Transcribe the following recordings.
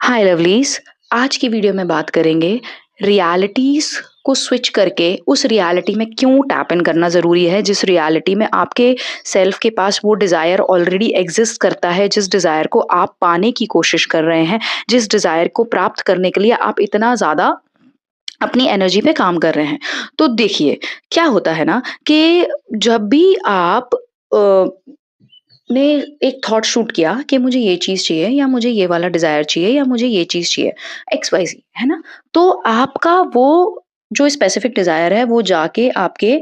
हाय lovelies. आज की video में बात करेंगे रियलिटीज को स्विच करके उस रियलिटी में क्यों टैप इन करना ज़रूरी है, जिस रियलिटी में आपके सेल्फ के पास वो डिज़ायर ऑलरेडी एग्जिस्ट करता है, जिस डिज़ायर को आप पाने की कोशिश कर रहे हैं, जिस डिज़ायर को प्राप्त करने के लिए आप इतना ज़्यादा अपनी एनर्जी पे काम कर रहे हैं। तो देखिए, क्या होता है ना कि जब भी आप अ, ने एक थॉट शूट किया कि मुझे ये चीज़ चाहिए या मुझे ये वाला डिज़ायर चाहिए या मुझे ये चीज़ चाहिए, XYZ, है ना? तो आपका वो जो स्पेसिफिक डिज़ायर है वो जाके आपके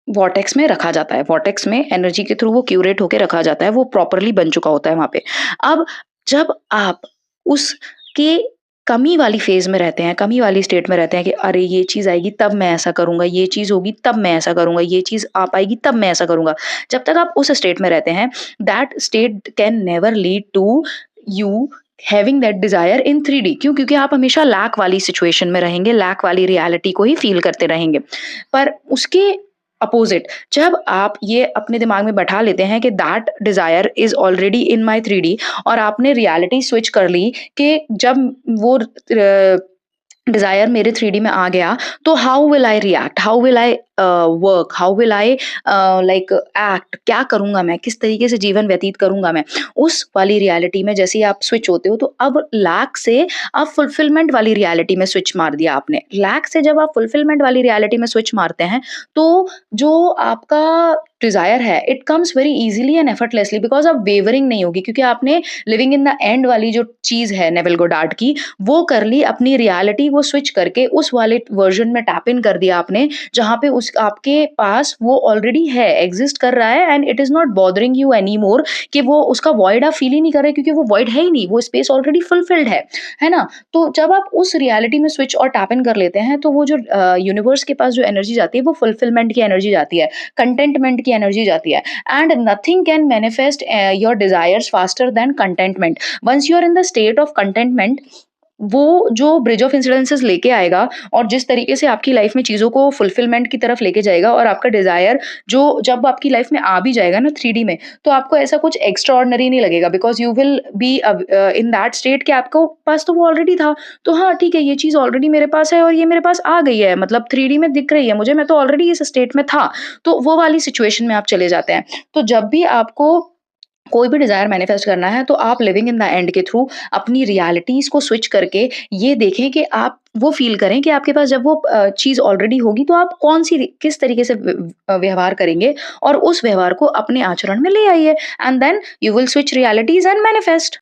वॉर्टेक्स में रखा जाता है। वॉर्टेक्स में एनर्जी के थ्रू वो क्यूरेट होके रखा जाता है, वो प्रॉपर्ली बन चुका होता है वहाँ पे। अब जब आप उसके कमी वाली फ़ेज़ में रहते हैं, कमी वाली स्टेट में रहते हैं कि अरे! ये चीज़ आएगी तब मैं ऐसा करूँगा, ये चीज़ होगी तब मैं ऐसा करूँगा, ये चीज़ आ पाएगी तब मैं ऐसा करूँगा। जब तक आप उस स्टेट में रहते हैं, that state can never lead to you having that desire in 3D। क्यों? क्योंकि आप हमेशा लैक वाली सिचुएशन में रहेंगे, लैक वाली रियलिटी को ही फ़ील करते रहेंगे। पर उसके अपोजिट जब आप ये अपने दिमाग में बैठा लेते हैं कि that desire is already in my 3D और आपने रियलिटी स्विच कर ली कि जब वो डिजायर मेरे 3D में आ गया, तो how will I react, how will I work, how will I like act, क्या करूंगा मैं, किस तरीके से जीवन व्यतीत करूंगा मैं उस वाली रियलिटी में। जैसे ही आप स्विच होते हो तो अब लैक से आप फुलफिलमेंट वाली रियलिटी में स्विच मार दिया आपने। लैक से जब आप फुलफिलमेंट वाली रियलिटी में स्विच मारते हैं, तो जो आपका डिजायर है it comes very easily and effortlessly, because आप वेवरिंग नहीं होगी, क्योंकि आपने लिविंग इन द एंड वाली जो चीज है नेविल गोडार्ड की, वो कर ली। अपनी रियलिटी को स्विच करके उस वाले वर्जन में टैप इन कर दिया आपने, जहाँ पे उस आपके पास वो ऑलरेडी है, एग्जिस्ट कर रहा है, and it is not bothering you any more कि वो उसका वॉइड आप फील ही नहीं कर रहे, क्योंकि वो वॉइड है ही नहीं, वो स्पेस ऑलरेडी फुलफिल्ड है ना? तो जब आप उस रियलिटी में स्विच और टैप इन कर लेते हैं, तो वो जो यूनिवर्स के पास जो एनर्जी जाती है वो फुलफिलमेंट की एनर्जी जाती है, कंटेंटमेंट की एनर्जी जाती है। And nothing can manifest your desires faster than contentment. Once you are in the state of contentment, वो जो ब्रिज ऑफ इंसिडेंसेस लेके आएगा और जिस तरीके से आपकी लाइफ में चीज़ों को फुलफिलमेंट की तरफ लेके जाएगा, और आपका डिज़ायर जो जब आपकी लाइफ में आ भी जाएगा ना 3D में, तो आपको ऐसा कुछ एक्स्ट्रा ऑर्डिनरी नहीं लगेगा, because you will be in that state कि आपको पास तो वो ऑलरेडी था। तो हाँ, ठीक है, ये चीज़ ऑलरेडी मेरे पास है और ये मेरे पास आ गई है, मतलब 3D में दिख रही है मुझे, मैं तो ऑलरेडी इस स्टेट में था। तो वो वाली सिचुएशन में आप चले जाते हैं। तो जब भी आपको कोई भी डिज़ायर मैनिफेस्ट करना है, तो आप लिविंग इन द एंड के थ्रू अपनी रियलिटीज़ को स्विच करके ये देखें कि आप वो फ़ील करें कि आपके पास जब वो चीज़ ऑलरेडी होगी, तो आप कौन-सी किस तरीके से व्यवहार करेंगे और उस व्यवहार को अपने आचरण में ले आइए, and then you will switch realities and manifest.